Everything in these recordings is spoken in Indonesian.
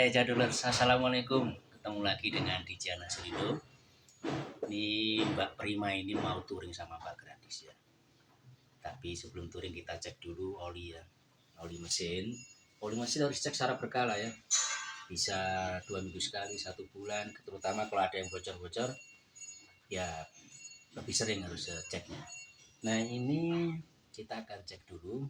Oke, Jadulers, assalamualaikum. Ketemu lagi dengan DJ Nasrido. Ini Mbak Prima ini mau touring sama Pak Gratis ya. Tapi sebelum touring kita cek dulu oli ya, oli mesin. Oli mesin harus cek secara berkala ya. Bisa 2 minggu sekali, 1 bulan. Terutama kalau ada yang bocor-bocor, ya lebih sering harus ceknya. Nah ini kita akan cek dulu.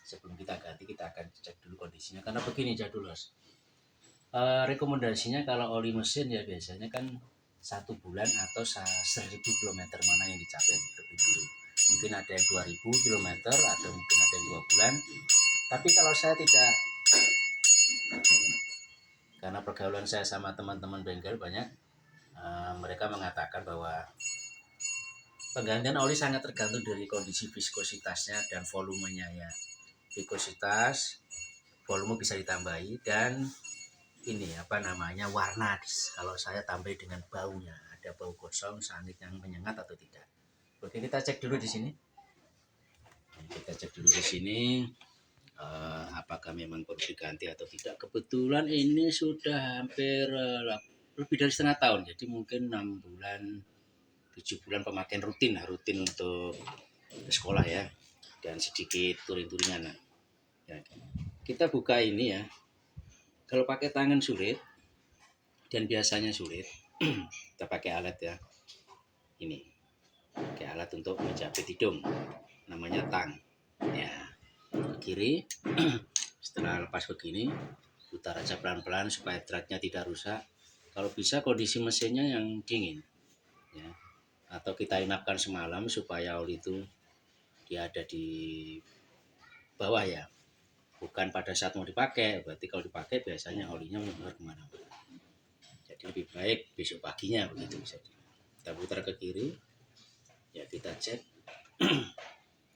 Sebelum kita ganti, kita akan cek dulu kondisinya. Karena begini Jadulers. Rekomendasinya kalau oli mesin ya biasanya kan 1 bulan atau 1000 kilometer mana yang dicapai lebih dulu. Mungkin ada yang 2000 kilometer atau mungkin ada yang 2 bulan. Tapi kalau saya tidak, karena pergaulan saya sama teman-teman bengkel banyak, mereka mengatakan bahwa penggantian oli sangat tergantung dari kondisi viskositasnya dan volumenya ya. Viskositas, volume bisa ditambahi dan ini warna. Kalau saya tambah dengan baunya, ada bau gosong, sangit yang menyengat atau tidak. Oke, kita cek dulu di sini. Apakah memang perlu diganti atau tidak. Kebetulan ini sudah hampir lebih dari setengah tahun, jadi mungkin 6 bulan 7 bulan pemakaian rutin untuk sekolah ya, dan sedikit touring-touringan ya. Kita buka ini ya. Kalau pakai tangan sulit dan biasanya sulit, kita pakai alat ya. Ini pakai alat untuk menjepit hidung, namanya tang. Ya, ke kiri. Setelah lepas begini, putar aja pelan-pelan supaya threadnya tidak rusak. Kalau bisa kondisi mesinnya yang dingin, ya. Atau kita inapkan semalam supaya oli itu dia ada di bawah ya. Bukan pada saat mau dipakai, berarti kalau dipakai biasanya olinya menyebar kemana-mana. Jadi lebih baik besok paginya begitu bisa. Kita putar ke kiri, ya kita cek.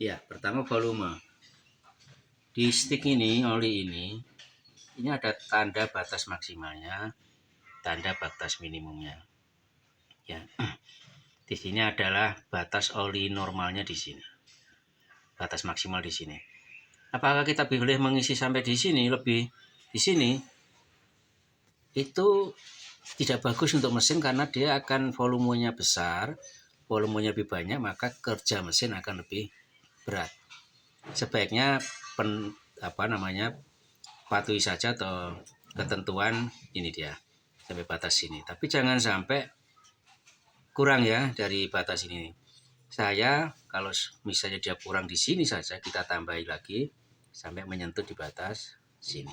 Ya, pertama volume. Di stick ini, oli ini ada tanda batas maksimalnya, tanda batas minimumnya. Ya, di sini adalah batas oli normalnya di sini, batas maksimal di sini. Apakah kita boleh mengisi sampai di sini lebih? Di sini itu tidak bagus untuk mesin karena dia akan volumenya besar, volumenya lebih banyak, maka kerja mesin akan lebih berat. Sebaiknya patuhi saja atau ketentuan ini dia sampai batas sini. Tapi jangan sampai kurang ya dari batas ini. Saya kalau misalnya dia kurang di sini saja, kita tambahi lagi sampai menyentuh di batas sini.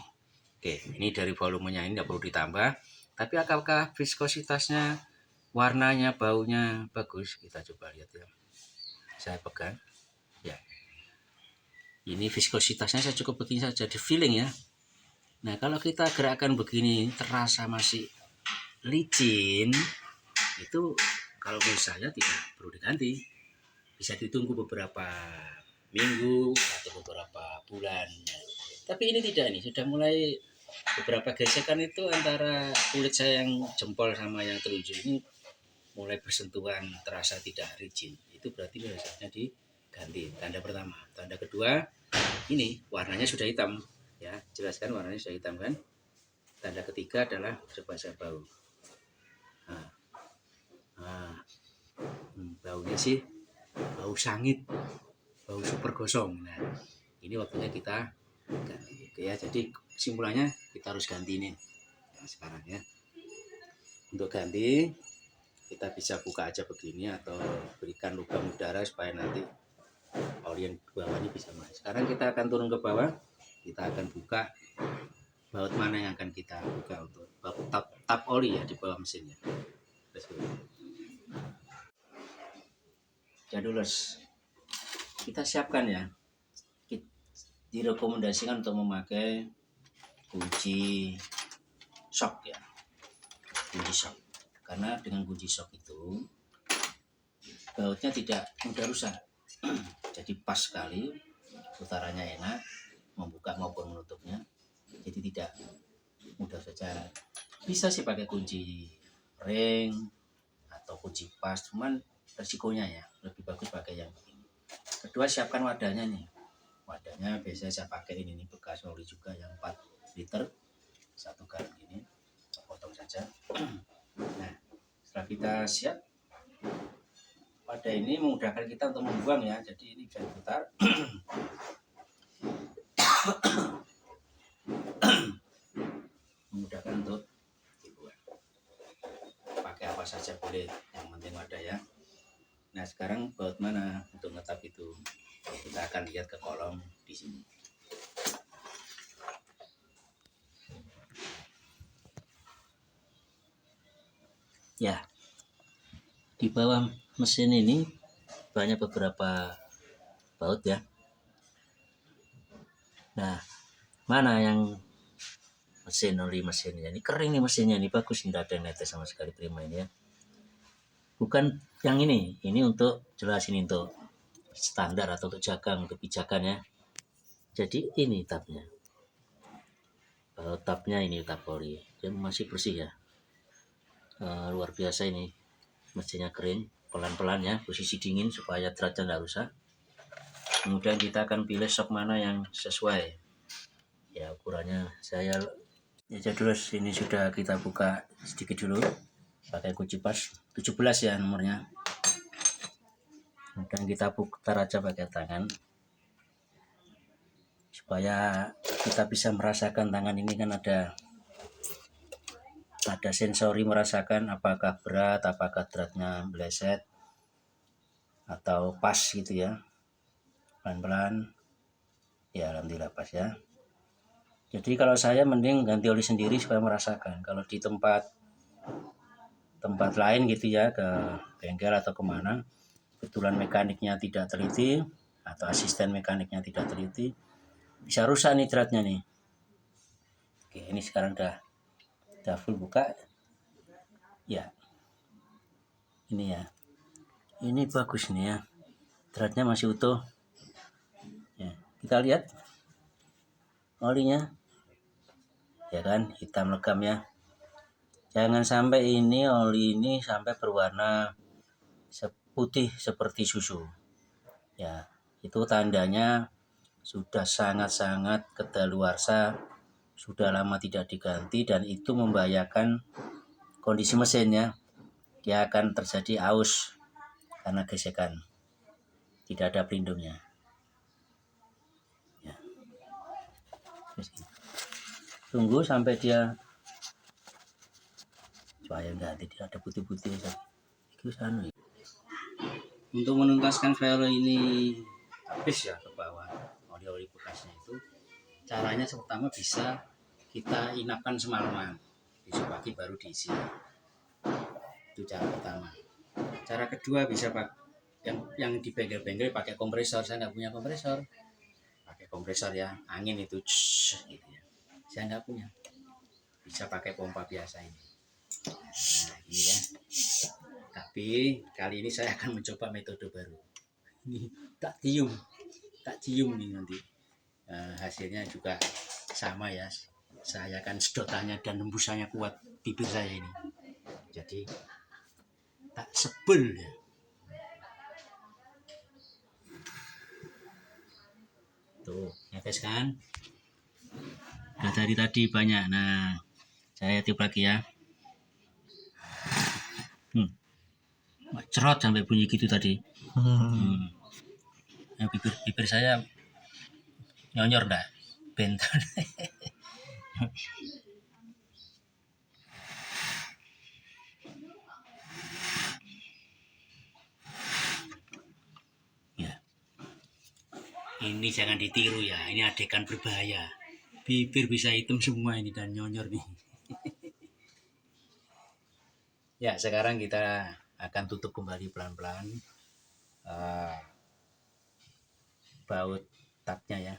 Oke, ini dari volumenya ini tidak perlu ditambah. Tapi apakah viskositasnya, warnanya, baunya bagus? Kita coba lihat ya. Saya pegang. Ya. Ini viskositasnya saya cukup begini saja, di feeling ya. Nah, kalau kita gerakkan begini terasa masih licin, itu kalau menurut saya tidak perlu diganti. Bisa ditunggu beberapa minggu atau beberapa bulan. Tapi ini tidak, ini sudah mulai beberapa gesekan itu antara kulit saya yang jempol sama yang telunjuk ini mulai bersentuhan, terasa tidak rigid. Itu berarti biasanya diganti. Tanda pertama. Tanda kedua, ini warnanya sudah hitam ya, jelaskan warnanya sudah hitam kan. Tanda ketiga adalah berbahasa bau. Baunya sih bau sangit, bau super gosong. Nah, ini waktunya kita ganti. Oke ya, jadi kesimpulannya kita harus ganti ini. Nah, sekarang ya. Untuk ganti, kita bisa buka aja begini atau berikan lubang udara supaya nanti oli yang di bawah ini bisa masuk. Sekarang kita akan turun ke bawah. Kita akan buka baut mana yang akan kita buka untuk tap oli ya di bawah mesinnya. Jadulers, kita siapkan ya. Direkomendasikan untuk memakai kunci shock ya, kunci shock. Karena dengan kunci shock itu bautnya tidak mudah rusak. Jadi pas sekali, putarannya enak, membuka maupun menutupnya. Jadi tidak mudah saja. Bisa sih pakai kunci ring atau kunci pas, cuman resikonya ya lebih bagus pakai yang ini. Kedua, siapkan wadahnya nih. Wadahnya biasanya saya pakai ini bekas oli juga yang 4 liter. 1 garam ini, potong saja. Nah, setelah kita siap, wadah ini memudahkan kita untuk membuang ya, jadi ini bisa diputar. Memudahkan untuk dibuang. Pakai apa saja boleh, yang penting wadah ya. Nah, sekarang baut mana untuk ngetap itu? Kita akan lihat ke kolom di sini. Ya, di bawah mesin ini banyak beberapa baut ya. Nah, mana yang mesin oli mesinnya? Ini kering nih mesinnya, ini bagus, tidak ada netes sama sekali, prima ini ya. Bukan yang ini untuk jelas, ini untuk standar atau untuk jagang, untuk pijakan ya. Jadi ini tapnya. Tapnya ini tap oli, dan masih bersih ya. Luar biasa ini, mesinnya kering, pelan-pelan ya, posisi dingin supaya dratnya tidak rusak. Kemudian kita akan pilih sok mana yang sesuai ya, ukurannya saya ya. Terus ini sudah kita buka sedikit dulu pakai kunci pas 17 ya nomornya. Kemudian kita putar aja pakai tangan supaya kita bisa merasakan tangan ini kan ada sensori, merasakan apakah berat, apakah dratnya meleset atau pas gitu ya. Pelan-pelan ya, alhamdulillah pas ya. Jadi kalau saya mending ganti oli sendiri supaya merasakan. Kalau di tempat lain gitu ya, ke bengkel atau kemana, kebetulan mekaniknya tidak teliti atau asisten mekaniknya tidak teliti, bisa rusak nih dratnya nih. Oke, ini sekarang udah full buka ya. Ini ya, ini bagus nih ya, dratnya masih utuh ya. Kita lihat olinya ya kan, hitam legam ya. Jangan sampai ini oli ini sampai berwarna putih seperti susu ya, itu tandanya sudah sangat-sangat kedaluarsa, sudah lama tidak diganti, dan itu membahayakan kondisi mesinnya. Dia akan terjadi aus karena gesekan, tidak ada pelindungnya ya. Tunggu sampai dia supaya enggak tidak ada putih-putih itu sana. Untuk menuntaskan velg ini habis ya ke bawah oli bekasnya, itu caranya pertama bisa kita inapkan semalaman, besok pagi baru diisi. Itu cara pertama. Cara kedua bisa yang di bengkel-bengkel pakai kompresor. Saya nggak punya kompresor, pakai kompresor ya, angin itu gitu ya. Saya nggak punya, bisa pakai pompa biasa ini. Nah, ini ya. Tapi kali ini saya akan mencoba metode baru. Ini tak cium nih nanti. Hasilnya juga sama ya. Saya akan sedotannya dan hembusannya kuat bibir saya ini. Jadi tak sebel ya. Tuh, netes kan? Udah tadi banyak. Nah, saya tiup lagi ya. Cerot sampai bunyi gitu tadi. Nah, bibir saya nyonyor enggak? Bentar. Ya. Ini jangan ditiru ya. Ini adegan berbahaya. Bibir bisa hitam semua ini dan nyonyor nih. Ya, sekarang kita akan tutup kembali pelan-pelan baut tapnya ya.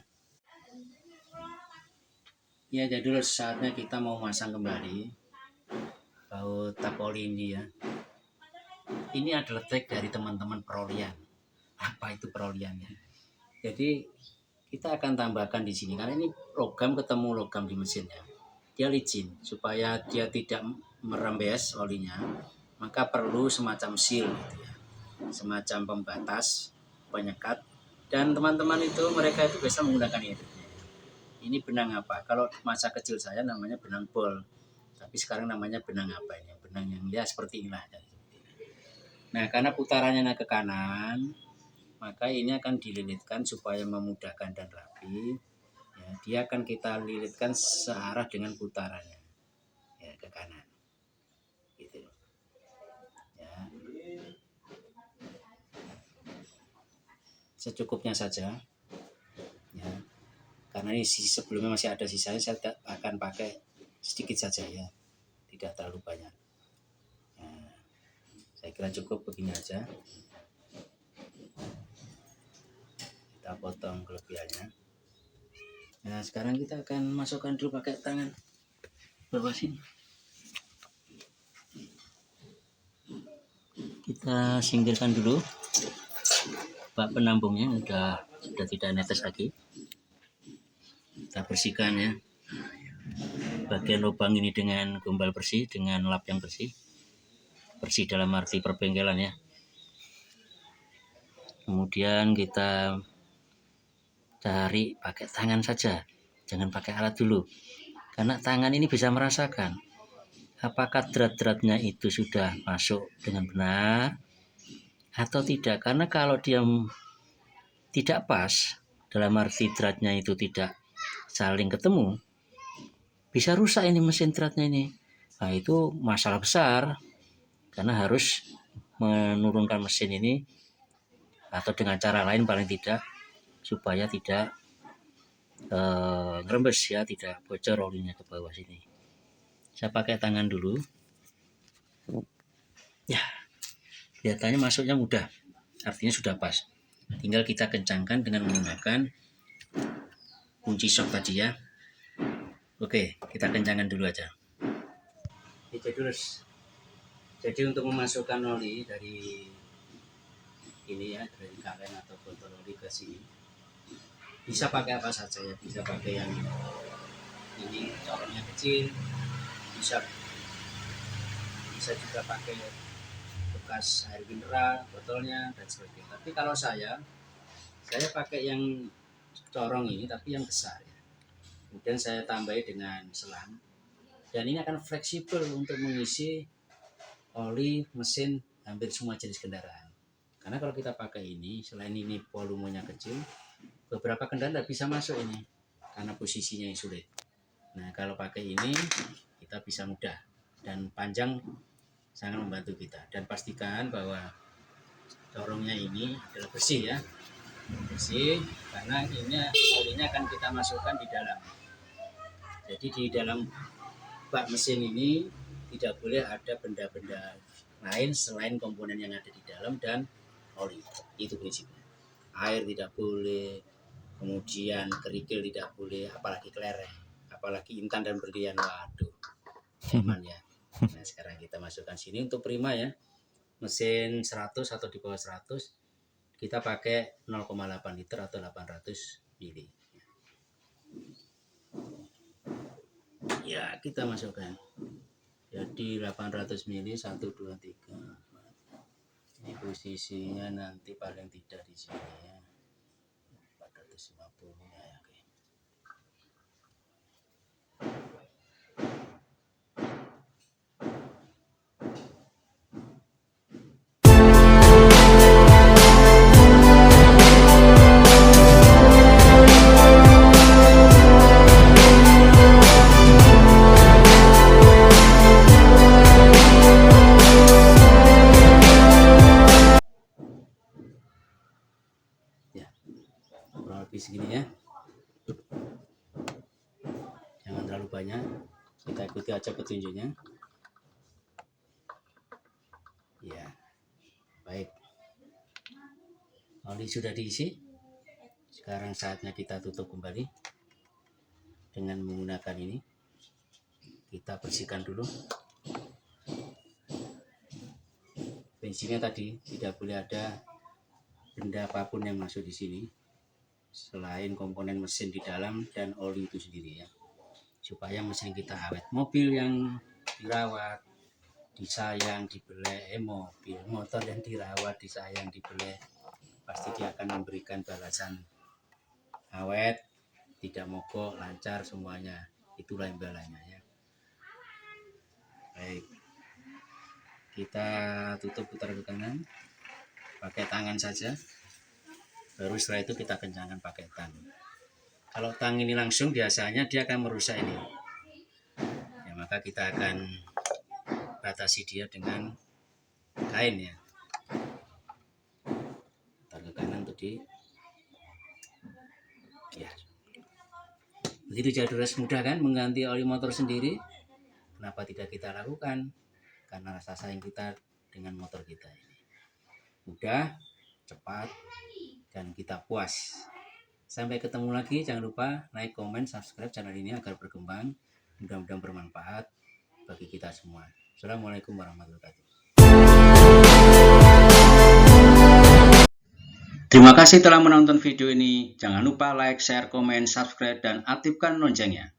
Ya, jadi saatnya kita mau masang kembali baut tap oli ini ya. Ini adalah trik dari teman-teman perolian. Apa itu peroliannya? Jadi kita akan tambahkan di sini, karena ini logam ketemu logam di mesinnya, dia licin. Supaya dia tidak merembes olinya, maka perlu semacam seal gitu ya, semacam pembatas, penyekat. Dan teman-teman itu mereka itu biasa menggunakan ini. ini benang apa. Kalau masa kecil saya namanya benang bol, tapi sekarang namanya benang apa ini? Benang yang ya seperti inilah. Nah, karena putarannya ke kanan, maka ini akan dililitkan supaya memudahkan dan rapi. Ya, dia akan kita lilitkan searah dengan putarannya, ya, ke kanan. Gitu. Ya. Secukupnya saja. Ya. Karena ini sebelumnya masih ada sisanya, saya akan pakai sedikit saja ya, tidak terlalu banyak. Nah, saya kira cukup begini aja. Kita potong kelebihannya. Nah, sekarang kita akan masukkan dulu pakai tangan bawah sini. Kita singkirkan dulu bak penambungnya, sudah tidak netes lagi. Kita bersihkan ya bagian lubang ini dengan gombal bersih, dengan lap yang bersih. Bersih dalam arti perbengkelan ya. Kemudian kita cari pakai tangan saja, jangan pakai alat dulu, karena tangan ini bisa merasakan apakah drat-dratnya itu sudah masuk dengan benar atau tidak. Karena kalau dia tidak pas, dalam arti dratnya itu tidak saling ketemu, bisa rusak ini mesin dratnya ini. Nah, itu masalah besar, karena harus menurunkan mesin ini atau dengan cara lain paling tidak, supaya tidak ngerembes ya, tidak bocor olinya ke bawah sini. Saya pakai tangan dulu. Ya, kelihatannya masuknya mudah, artinya sudah pas. Tinggal kita kencangkan dengan menggunakan kunci shock tadi ya. Oke, kita kencangkan dulu aja. Jadi untuk memasukkan oli dari ini ya, dari kalen atau botol oli ke sini, bisa pakai apa saja ya, bisa pakai yang ini corongnya kecil, bisa juga pakai bekas air mineral botolnya dan sebagainya. Tapi kalau saya pakai yang corong ini tapi yang besar ya. Kemudian saya tambahi dengan selang, dan ini akan fleksibel untuk mengisi oli mesin hampir semua jenis kendaraan. Karena kalau kita pakai ini, selain ini volumenya kecil, beberapa kendaraan tidak bisa masuk ini karena posisinya yang sulit. Nah, kalau pakai ini kita bisa mudah, dan panjang sangat membantu kita. Dan pastikan bahwa corongnya ini adalah bersih ya, bersih, karena ini olinya akan kita masukkan di dalam. Jadi di dalam bak mesin ini tidak boleh ada benda-benda lain selain komponen yang ada di dalam dan oli. Itu prinsipnya. Air tidak boleh, kemudian kerikil tidak boleh, apalagi kelereng, apalagi intan dan berlian. Waduh, aman ya. Nah, sekarang kita masukkan sini untuk prima ya. Mesin 100 atau di bawah 100 kita pakai 0,8 liter atau 800 mili. Ya, kita masukkan. Jadi 800 mili 1 2 3. Ini posisinya nanti paling tidak di sini ya. 450 ya. Oke. Segini ya, jangan terlalu banyak, kita ikuti aja petunjuknya ya. Baik, oli sudah diisi, sekarang saatnya kita tutup kembali dengan menggunakan ini. Kita bersihkan dulu. Prinsipnya tadi tidak boleh ada benda apapun yang masuk di sini selain komponen mesin di dalam dan oli itu sendiri ya, supaya mesin kita awet. Mobil yang dirawat, disayang, dibeleh, motor yang dirawat, disayang, dibeleh, pasti dia akan memberikan balasan awet, tidak mogok, lancar semuanya. Itulah imbalannya ya. Baik, kita tutup putar ke kanan pakai tangan saja, baru setelah itu kita kencangkan pakai tang. Kalau tang ini langsung biasanya dia akan merusak ini ya, maka kita akan batasi dia dengan kain ya. Putar ke kanan tadi ya. Begitu jadi mudah kan mengganti oli motor sendiri. Kenapa tidak kita lakukan? Karena rasa sayang kita dengan motor kita ini mudah, cepat, dan kita puas. Sampai ketemu lagi, jangan lupa like, komen, subscribe channel ini agar berkembang. Mudah-mudahan bermanfaat bagi kita semua. Assalamualaikum warahmatullahi wabarakatuh. Terima kasih telah menonton video ini. Jangan lupa like, share, komen, subscribe, dan aktifkan loncengnya.